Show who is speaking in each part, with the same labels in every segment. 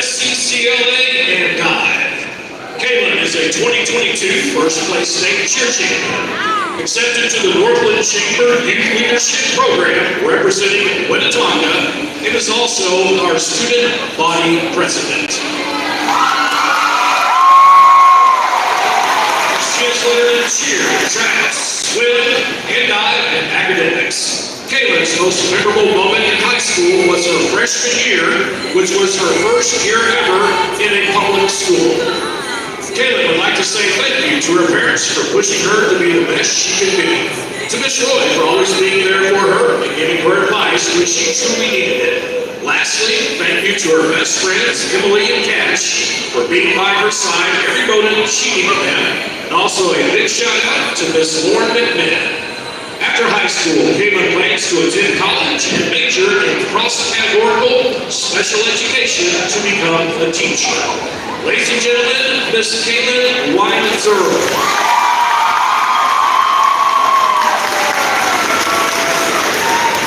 Speaker 1: SCCLA and dive. Kaylin is a 2022 first place state cheer champion. Accepted to the Northland Chamber Youth Leadership Program representing Winnetonka and is also our student body president. She is leader in cheer, track, swim, and dive, and academics. Kaylin's most memorable moment in high school was her freshman year, which was her first year ever in a public school. Kaylin would like to say thank you to her parents for pushing her to be the best she can be. To Miss Roy for always being there for her and giving her advice when she truly needed it. Lastly, thank you to her best friends, Emily and Cash, for being by her side every moment she needed them. And also a big shout out to Miss Lauren McMahon. After high school, Kaylin plans to attend college and major in cross-categorical special education to become a teacher. Ladies and gentlemen, Miss Kaylin Weinzerl.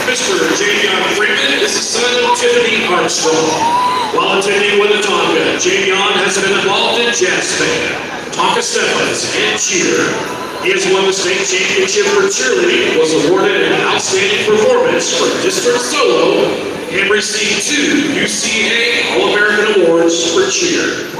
Speaker 1: Mr. Javion Freeman is the son of Tiffany Armstrong. While attending Winnetonka, Javion has been involved in jazz band, Tonka Steppers, and cheer. He has won the state championship for cheerleading, was awarded an outstanding performance for district solo, and received 2 UCA All-American Awards for cheer.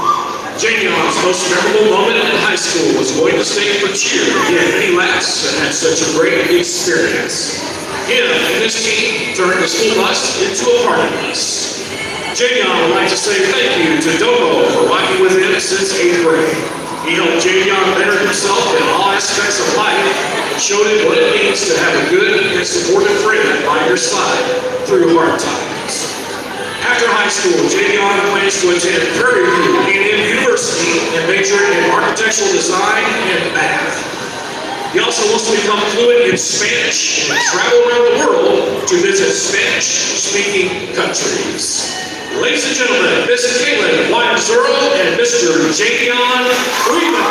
Speaker 1: Javion's most memorable moment in high school was going to state for cheer. He had many laps and had such a great experience. Him and his team turned the school bus into a party bus. Javion would like to say thank you to Domo for rocking with him since 8th grade. He helped Javion better himself in all aspects of life and showed him what it means to have a good and supportive friend by your side through hard times. After high school, Javion plans to attend Prairie View A&M University and major in architectural design and math. He also wants to become fluent in Spanish and travel around the world to visit Spanish-speaking countries. Ladies and gentlemen, Miss Kaylin Weinzerl and Mr. Javion Freeman.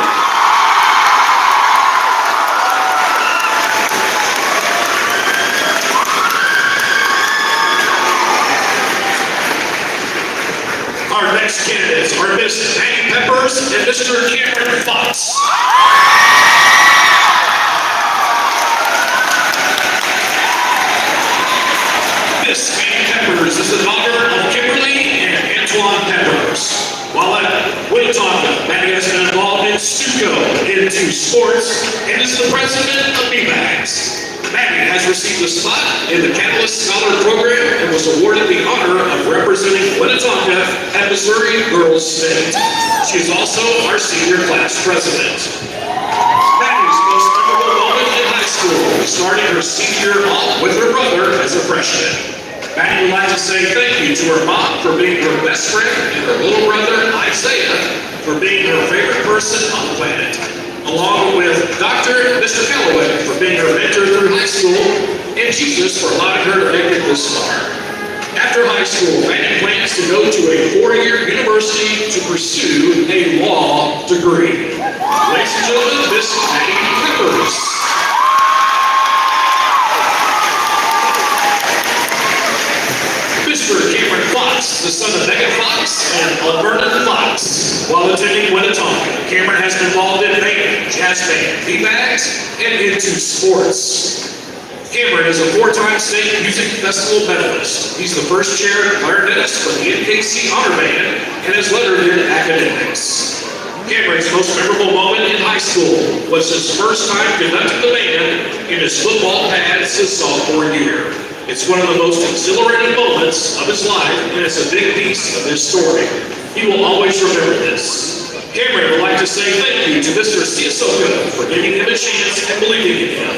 Speaker 1: Our next candidates are Miss Maggie Peppers and Mr. Cameron Fox. Miss Maggie Peppers is the daughter of Kimberly and Antoine Peppers. While at Winnetonka, Maggie has been involved in Stuco into sports and is the president of BMAGS. Maggie has received a spot in the Catalyst Scholar Program and was awarded the honor of representing Winnetonka at Missouri Girls State. She is also our senior class president. Maggie's most memorable moment in high school, starting her senior off with her brother as a freshman. Maggie would like to say thank you to her mom for being her best friend and her little brother, Isaiah, for being her favorite person on the planet, along with Dr. and Mr. Calloway for being her mentor through high school, and Jesus for allowing her to make it this far. After high school, Maggie plans to go to a 4-year university to pursue a law degree. Ladies and gentlemen, Miss Maggie Peppers. Mr. Cameron Fox, the son of Megan Fox and Alberta Fox. While attending Winnetonka, Cameron has been involved in band, jazz band, BMAGS, and into sports. Cameron is a 4-time state music festival medalist. He's the first chair clarinetist for the NKC Honor Band and has lettered in academics. Cameron's most memorable moment in high school was his first time conducting the band in his football pads his sophomore year. It's one of the most exhilarating moments of his life, and it's a big piece of his story. He will always remember this. Cameron would like to say thank you to Mr. Ciasoka for giving him a chance and believing in him.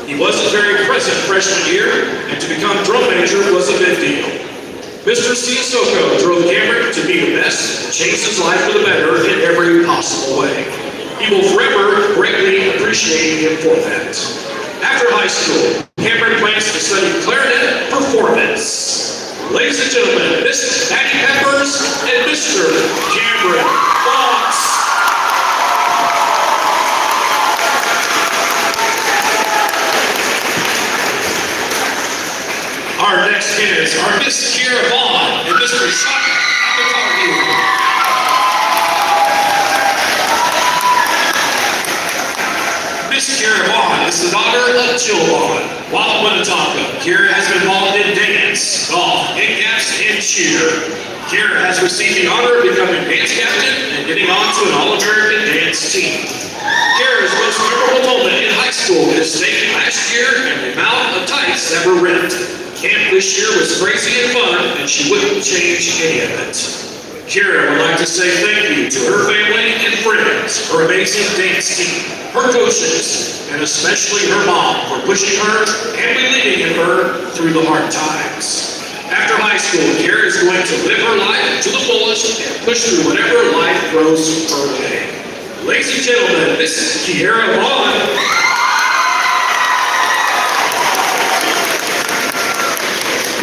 Speaker 1: He wasn't very present freshman year, and to become drum major was a big deal. Mr. Ciasoka drove Cameron to be the best and changed his life for the better in every possible way. He will forever greatly appreciate him for that. After high school, Cameron plans to study clarinet performance. Ladies and gentlemen, Miss Maggie Peppers and Mr. Cameron Fox. Our next candidates are Miss Kiera Vaughn and Mr. Chuck McCartney. Jill Bond. While at Minnetonka, Kira has been involved in dance, golf, in-gaps, and cheer. Kira has received the honor of becoming dance captain and getting on to an All-American dance team. Kira's most memorable moment in high school is state last year and the amount of tights that were ripped. Camp this year was crazy and fun, and she wouldn't change any of it. Kira would like to say thank you to her family and friends, her amazing dance team, her coaches, and especially her mom for pushing her and believing in her through the hard times. After high school, Kira is going to live her life to the fullest and push through whatever life throws her way. Ladies and gentlemen, this is Kiera Vaughn.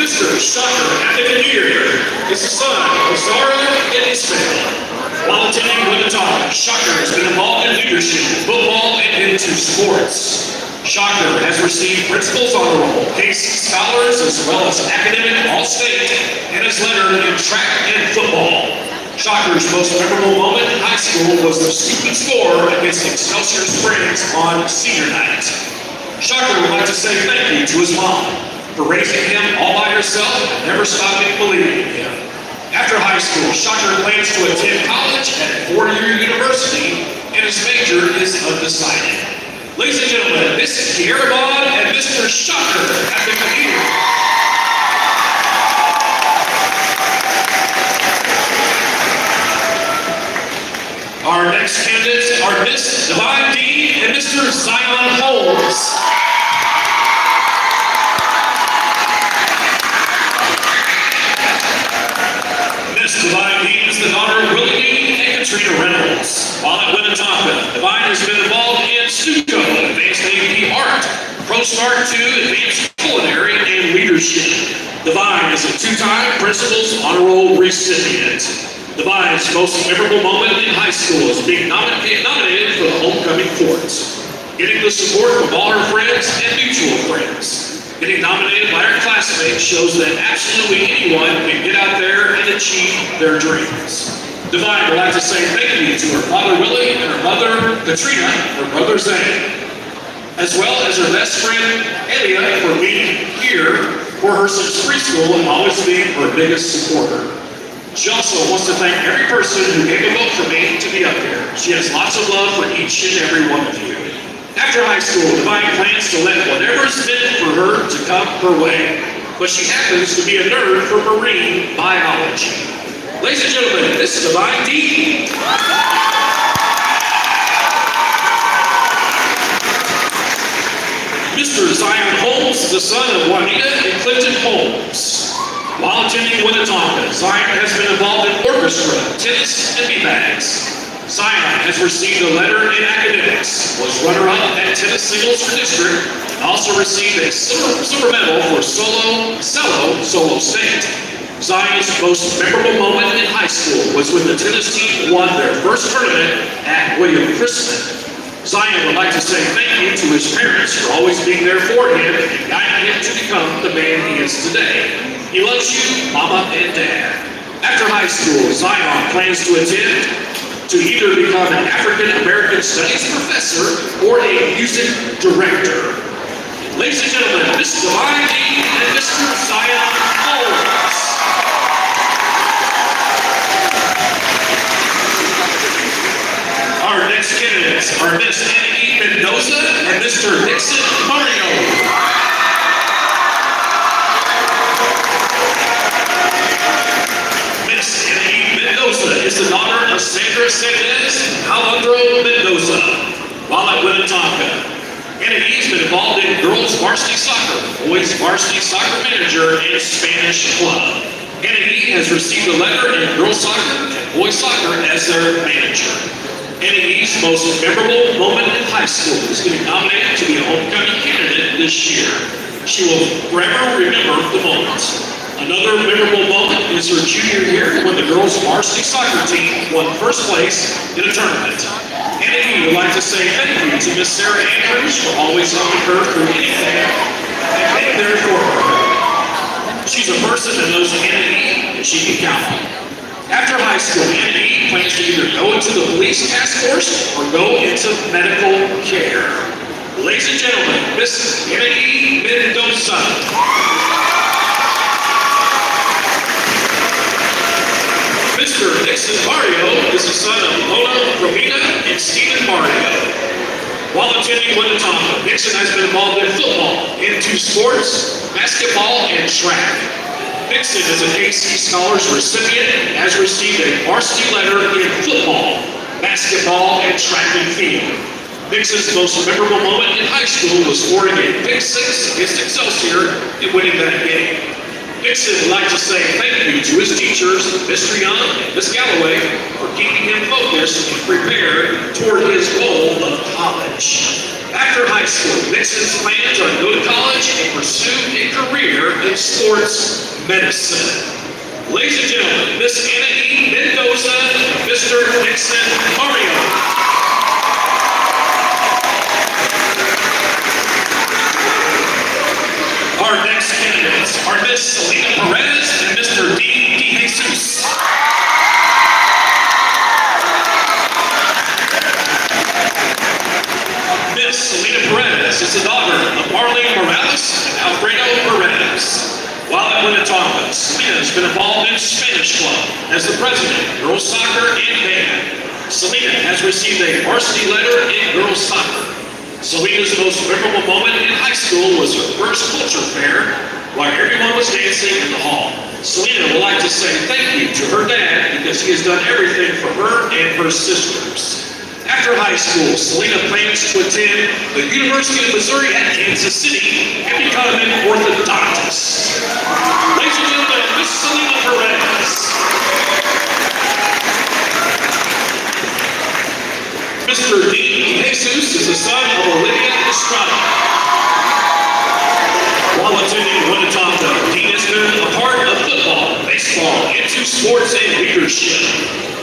Speaker 1: Mr. Shocker Advocateer is the son of Zara and Ismail. While attending Minnetonka, Shocker has been involved in leadership, football, and into sports. Shocker has received Principal's Honor Roll, Case Scholars, as well as Academic All-State, and is lettered in track and football. Shocker's most memorable moment in high school was the stupid score against Excelsior Springs on senior night. Shocker would like to say thank you to his mom for raising him all by herself and never stopping believing in him. After high school, Shocker plans to attend college at a four-year university, and his major is undecided. Ladies and gentlemen, this is Kiera Vaughn and Mr. Shocker at the computer. Our next candidates are Miss Divine Dean and Mr. Zion Holmes. Miss Divine Dean is the daughter of Willie Dean and Katrina Reynolds. While at Minnetonka, Divine has been involved in Stuco, Advanced AP Art, ProSmart 2, Advanced Culinary, and Leadership. Divine is a two-time Principal's Honor Roll recipient. Divine's most memorable moment in high school is being nominated for the homecoming fort. Getting the support from all her friends and mutual friends. Getting nominated by her classmates shows that absolutely anyone can get out there and achieve their dreams. Divine would like to say thank you to her father Willie and her mother Katrina, her brother Zane, as well as her best friend Elia for being here for her since preschool and always being her biggest supporter. She also wants to thank every person who gave a vote for me to be up here. She has lots of love for each and every one of you. After high school, Divine plans to let whatever's meant for her to come her way. But she happens to be a nerd for marine biology. Ladies and gentlemen, this is Divine Dean. Mr. Zion Holmes, the son of Juanita and Clinton Holmes. While attending Minnetonka, Zion has been involved in orchestra, tennis, and beanbags. Zion has received a letter in academics, was runner-up at tennis singles for district, and also received a silver medal for solo state. Zion's most memorable moment in high school was when the tennis team won their first tournament at William Chrisman. Zion would like to say thank you to his parents for always being there for him and guiding him to become the man he is today. He loves you, Mama and Dad. After high school, Zion plans to attend to either become an African American Studies professor or a music director. Ladies and gentlemen, Miss Divine Dean and Mr. Zion Holmes. Our next candidates are Miss Annie E. Mendoza and Mr. Nixon Mario. Is the daughter of Sandra Sanchez and Alejandro Mendoza. While at Minnetonka, Kennedy has been involved in girls varsity soccer, boys varsity soccer manager, and Spanish club. Kennedy has received a letter in girls soccer and boys soccer as their manager. Kennedy's most memorable moment in high school is getting nominated to be a homecoming candidate this year. She will forever remember the moment. Another memorable moment is her junior year when the girls' varsity soccer team won first place in a tournament. Kennedy would like to say thank you to Miss Sarah Andrews for always helping her through anything and being there for her. She's a person that knows Kennedy and she can count on. After high school, Kennedy plans to either go into the police task force or go into medical care. Ladies and gentlemen, Miss Annie Mendoza. Mr. Nixon Mario is the son of Lola Romina and Stephen Mario. While attending Winnetonka, Nixon has been involved in football, in two sports, basketball, and track. Nixon is an AC Scholars recipient and has received a varsity letter in football, basketball, and track and field. Nixon's most memorable moment in high school was scoring a pick six against Excelsior and winning that game. Nixon would like to say thank you to his teachers, Mr. Young and Miss Galloway, for keeping him focused and prepared toward his goal of college. After high school, Nixon's plans are to go to college and pursue a career in sports medicine. Ladies and gentlemen, Miss Anna E. Mendoza and Mr. Nixon Mario. Our next candidates are Miss Selena Perez and Mr. Dean DeJesus. Miss Selena Perez is the daughter of Marlene Morales and Alfredo Perez. While at Winnetonka, Selena has been involved in Spanish Club as the president, girls soccer, and band. Selena has received a varsity letter in girls soccer. Selena's most memorable moment in high school was her first culture fair while everyone was dancing in the hall. Selena would like to say thank you to her dad because he has done everything for her and her sisters. After high school, Selena plans to attend the University of Missouri at Kansas City and become an orthodontist. Ladies and gentlemen, Miss Selena Perez. Mr. Dean DeJesus is the son of Olivia Estrada. While attending Winnetonka, Dean has been a part of football, baseball, and two sports and leadership.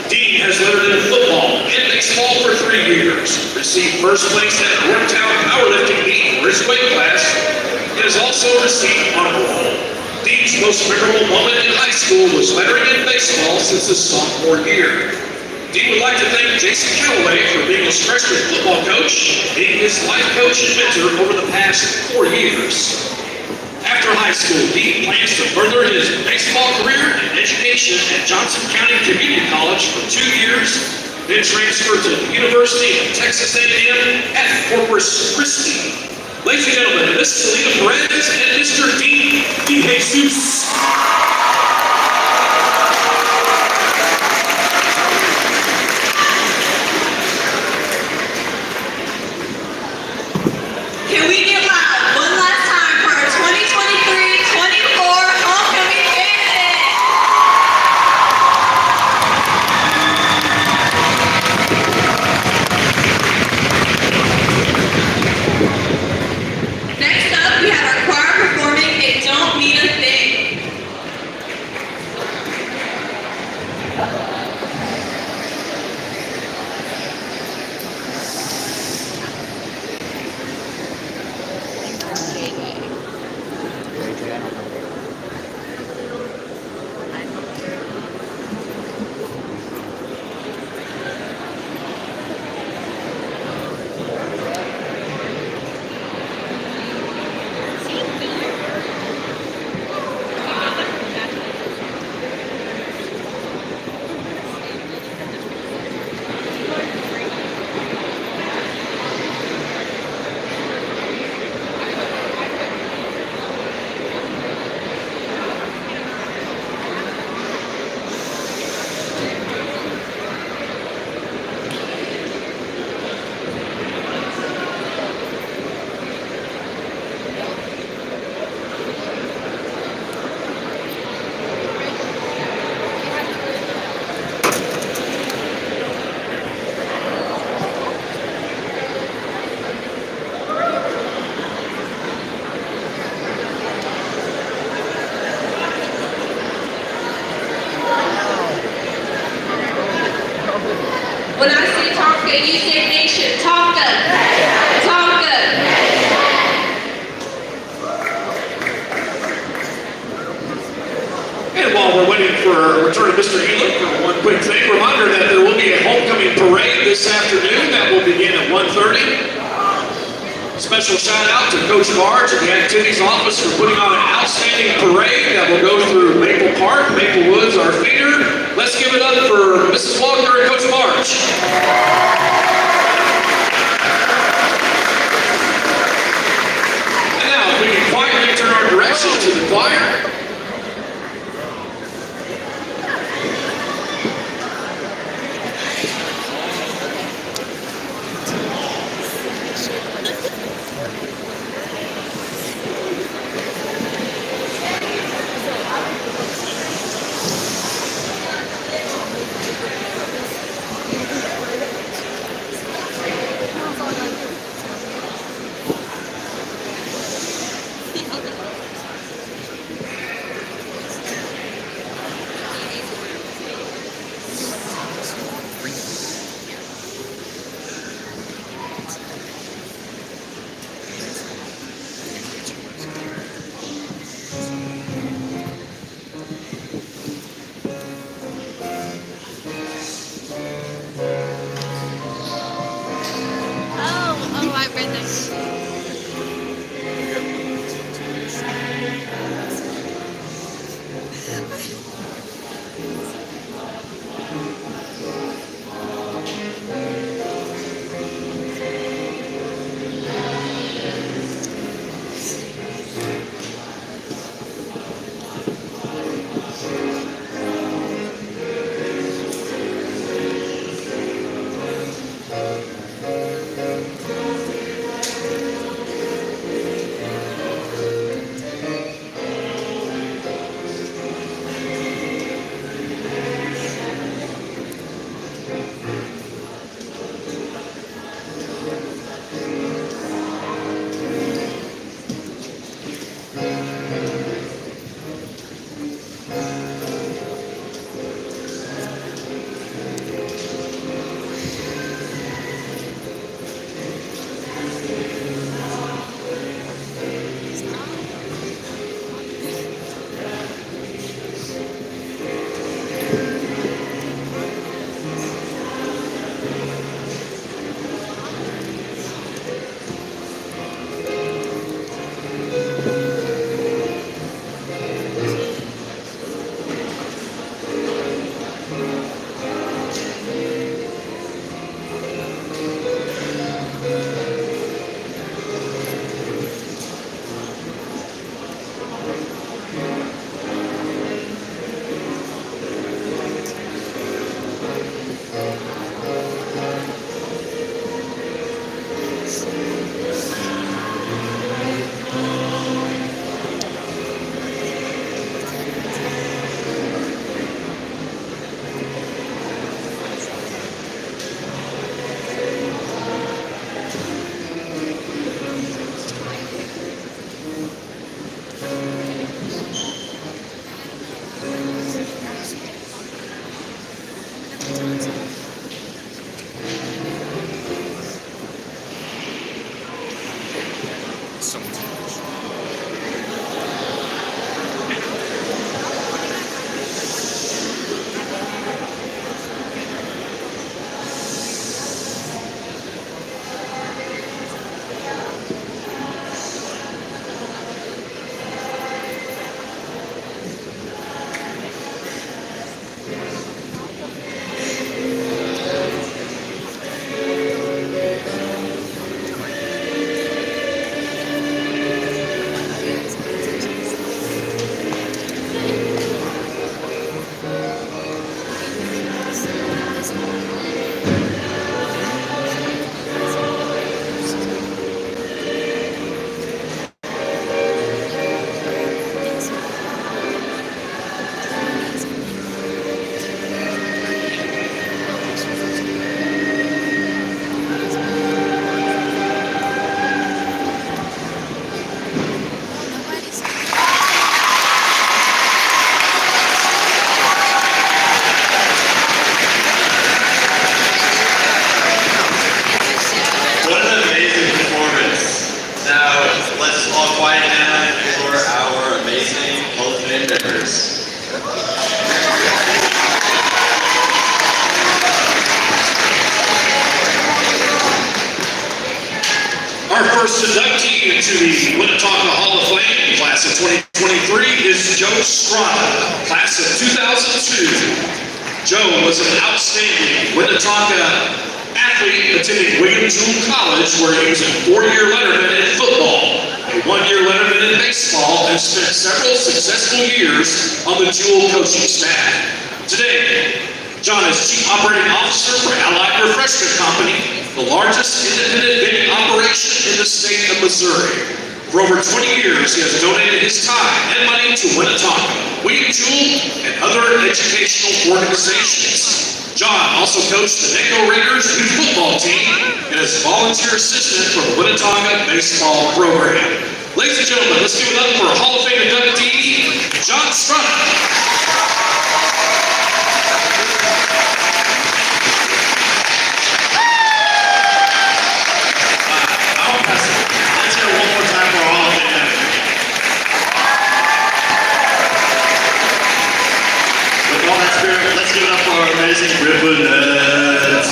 Speaker 1: Dean has lettered in football and baseball for 3 years, received first place at Yorktown powerlifting meet for his weight class, and has also received honor roll. Dean's most memorable moment in high school was lettering in baseball since his sophomore year. Dean would like to thank Jason Calloway for being his freshman football coach, being his life coach and mentor over the past 4 years. After high school, Dean plans to further his baseball career and education at Johnson County Community College for 2 years, then transfer to the University of Texas A&M at Corpus Christi. Ladies and gentlemen, Miss Selena Perez and Mr. Dean DeJesus.
Speaker 2: Can we get loud one last time for our 2023-24 homecoming candidates? Next up, we have our choir performing They Don't Mean a Thing. When I say Tonka, you say nation. Tonka. Tonka.
Speaker 1: And while we're waiting for a return of Mr. Hewlett, one quick thing, reminder that there will be a homecoming parade this afternoon that will begin at 1:30. Special shout out to Coach Marge and the Activities Office for putting on an outstanding parade that will go through Maple Park, Maple Woods, our feeder. Let's give it up for Mrs. Walker and Coach Marge. And now, if we can quietly turn our direction to the choir. first inductee into the Winnetonka Hall of Fame, class of 2023, is Joe Strada, class of 2002. Joe was an outstanding Winnetonka athlete attending William Jewell College, where he was a 4-year letterman in football, a 1-year letterman in baseball, and spent several successful years on the Jewell coaching staff. Today, John is Chief Operating Officer for Allied Refreshment Company, the largest independent vending operation in the state of Missouri. For over 20 years, he has donated his time and money to Winnetonka, William Jewell, and other educational organizations. John also coached the Necco Raiders youth football team and is volunteer assistant for the Winnetonka baseball program. Ladies and gentlemen, let's give it up for Hall of Fame inductee, John Strada.
Speaker 3: Let's give it up for our amazing Ripley Nets.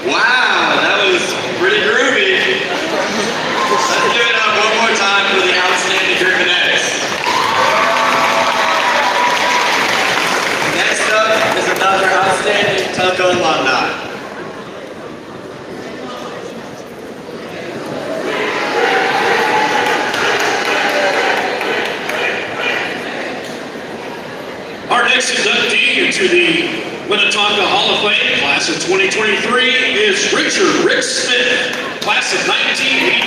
Speaker 3: Wow, that was pretty groovy. Let's give it up one more time for the outstanding Ripley Nets. Next up is another outstanding Tucka alumni.
Speaker 1: Our next inductee into the Winnetonka Hall of Fame, class of 2023, is Richard Rick Smith, class of 1989.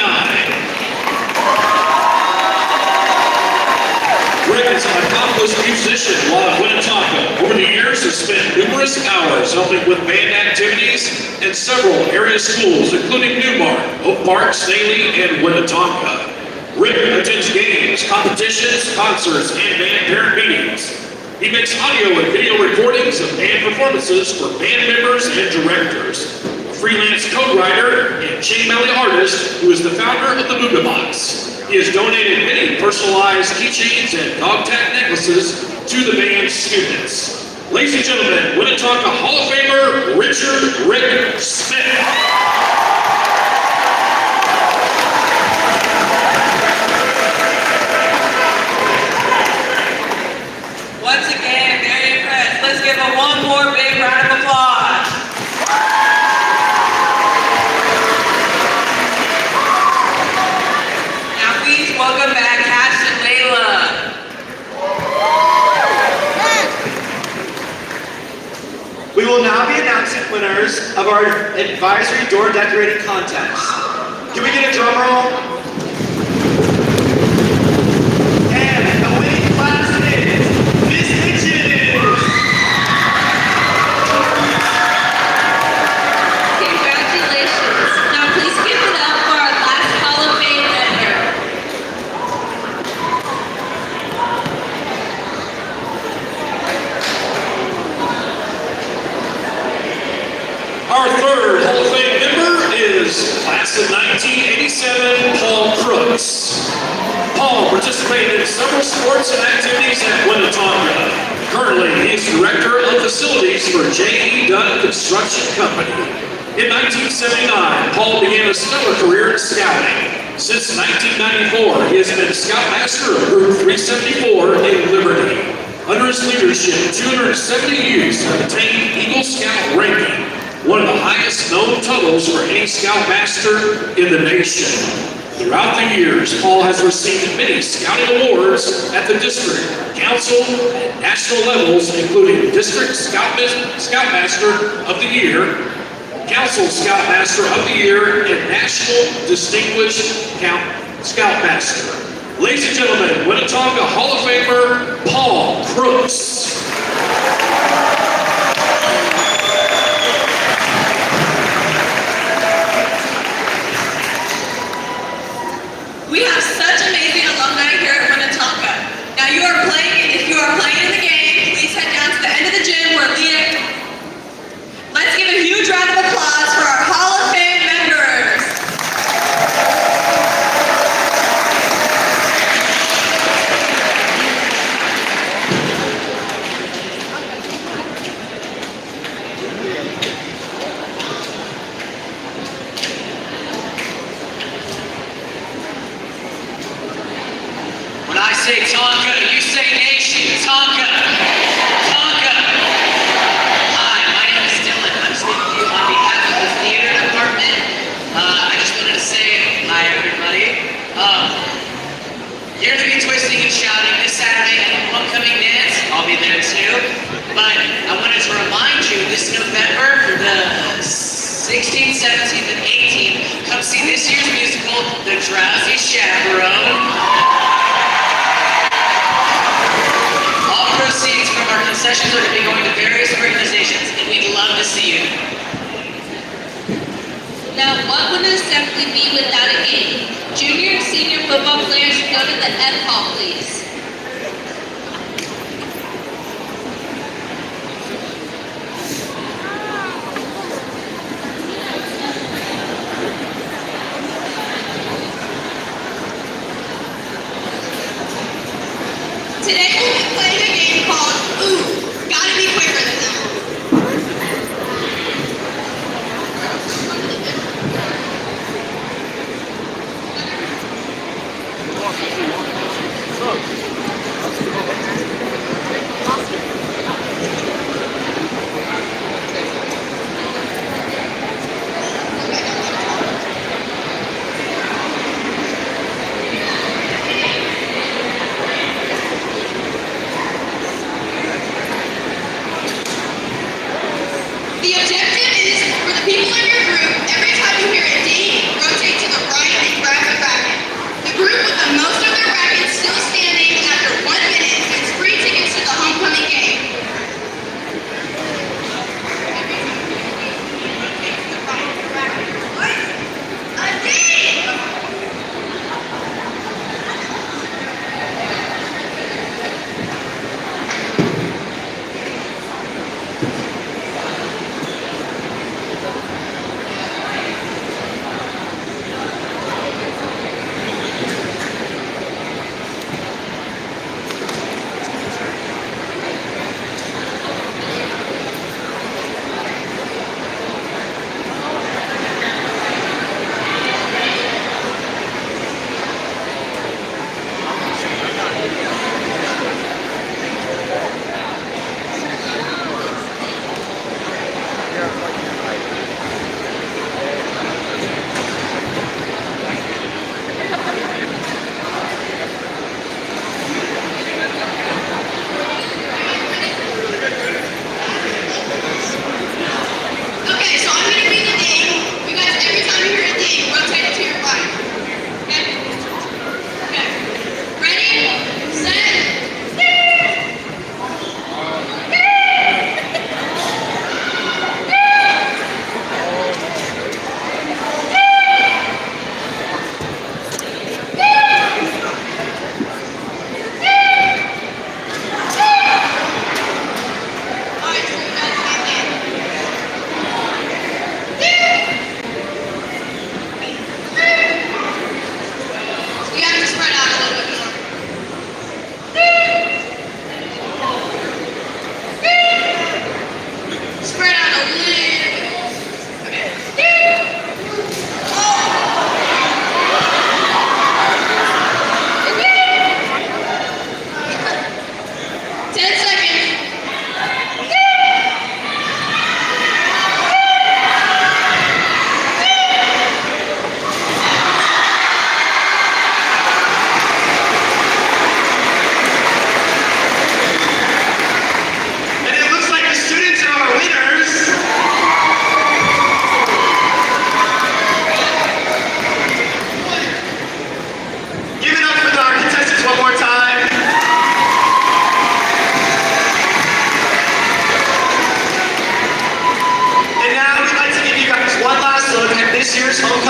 Speaker 1: Rick is an accomplished musician while at Winnetonka. Over the years, has spent numerous hours helping with band activities in several area schools, including Newmark, Oak Park, Staley, and Winnetonka. Rick attends games, competitions, concerts, and band parent meetings. He makes audio and video recordings of band performances for band members and directors. A freelance co-writer and chain-belly artist who is the founder of the Buddha Box. He has donated many personalized keychains and dog tag necklaces to the band's students. Ladies and gentlemen, Winnetonka Hall of Famer, Richard Rick Smith.
Speaker 2: Once again, very impressed. Let's give him one more big round of applause. Now please welcome back Cash and Layla.
Speaker 3: We will now be announcing winners of our advisory door decorating contest. Can we get a drum roll? And the winning class is Miss Hitchens.
Speaker 2: Congratulations. Now please give it up for our last Hall of Fame winner.
Speaker 1: third Hall of Fame member is class of 1987, Paul Crooks. Paul participated in several sports and activities at Winnetonka. Currently, he is Director of Facilities for J.E. Dunn Construction Company. In 1979, Paul began a stellar career in scouting. Since 1994, he has been Scoutmaster of Group 374 in Liberty. Under his leadership, 270 youths have attained Eagle Scout ranking, one of the highest known totals for any Scoutmaster in the nation. Throughout the years, Paul has received many scouting awards at the district, council, and national levels, including District Scoutmaster of the Year, Council Scoutmaster of the Year, and National Distinguished Scoutmaster. Ladies and gentlemen, Winnetonka Hall of Famer, Paul Crooks.
Speaker 2: We have such amazing alumni here at Winnetonka. Now if you are playing in the game, please head down to the end of the gym where let's give a huge round of applause for our Hall of Fame members.
Speaker 3: When I say Tonka, you say nation. Tonka. Tonka. Hi, my name is Dylan. I'm speaking to you on behalf of the theater department. I just wanted to say hi, everybody. You're going to be twisting and shouting this Saturday at the homecoming dance. I'll be there too. But I wanted to remind you this November for the 16th, 17th, and 18th, come see this year's musical, The Drowsy Chaperone. All proceeds from our concessions are going to be going to various organizations, and we'd love to see you.
Speaker 4: Now, what would an assembly be without a game? Junior and senior football players go to the F Hall, please.
Speaker 2: Today we'll be playing a game called Ooh, Gotta Be Quicker Than That.
Speaker 5: Look.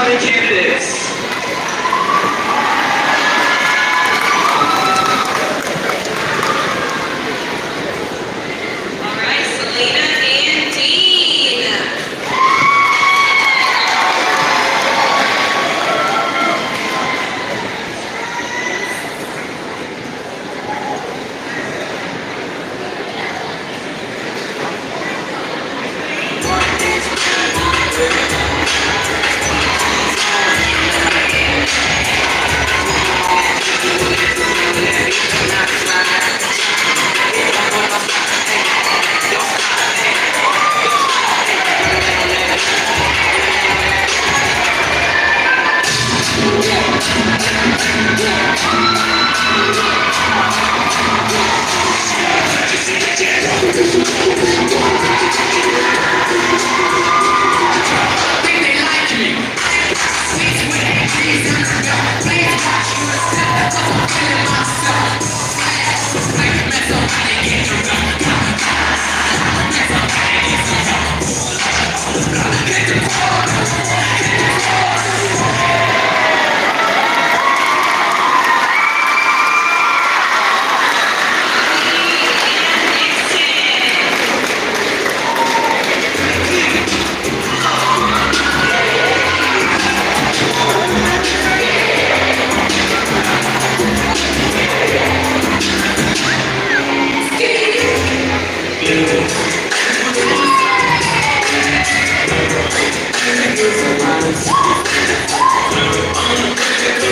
Speaker 3: incoming candidates.
Speaker 2: All right, Selena and Dean.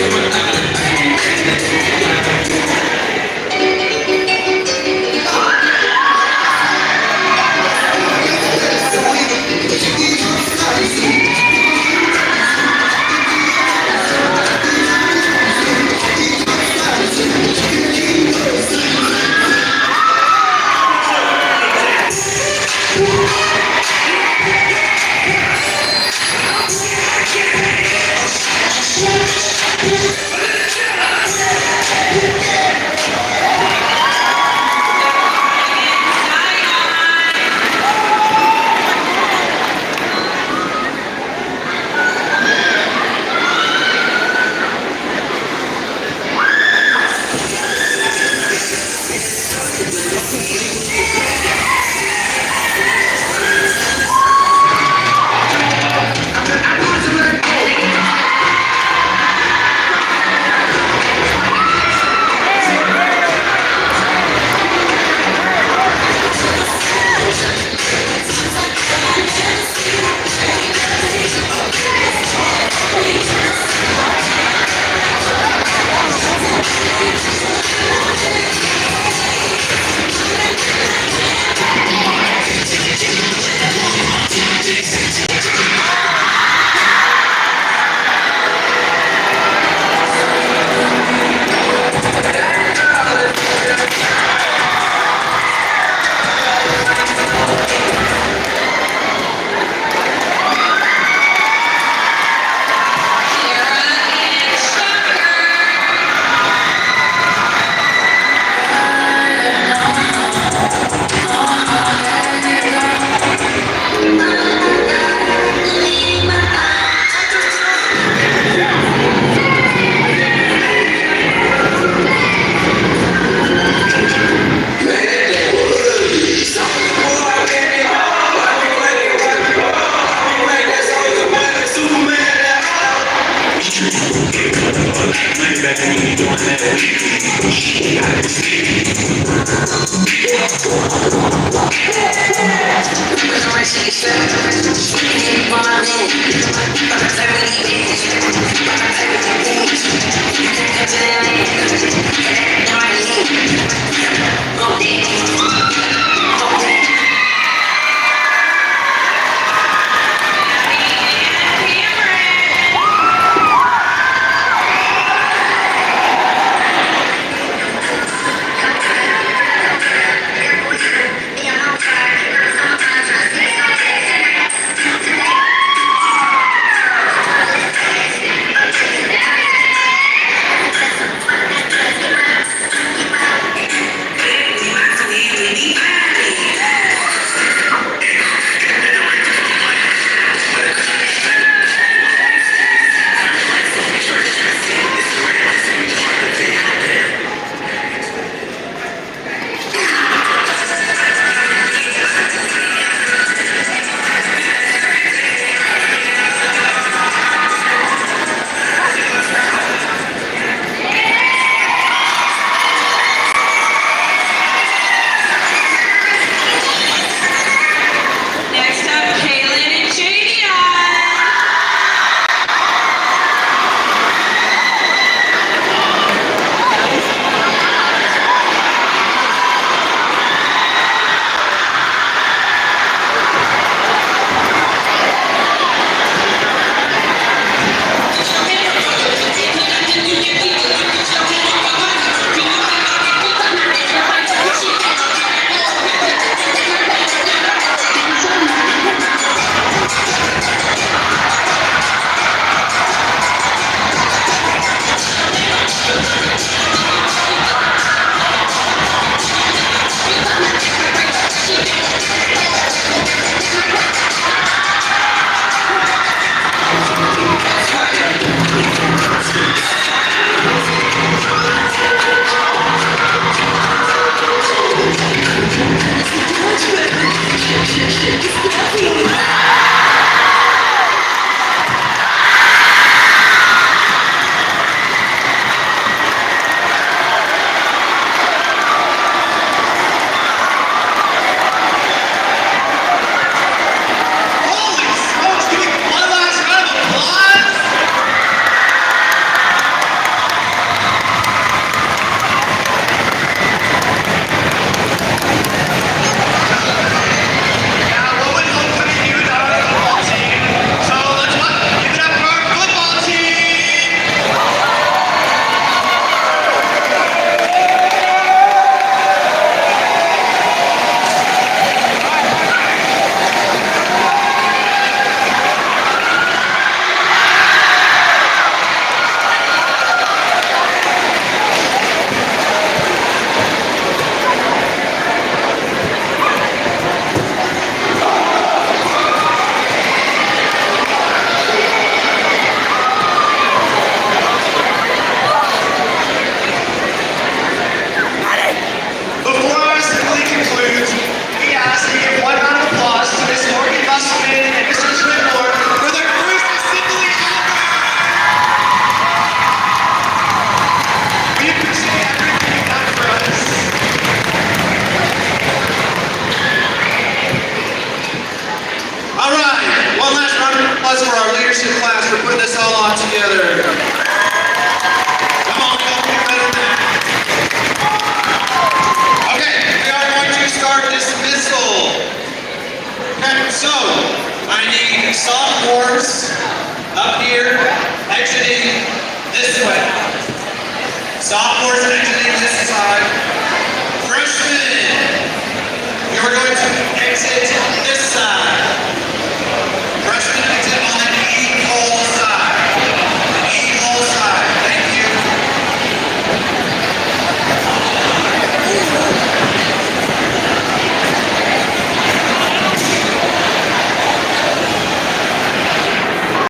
Speaker 1: Thank you.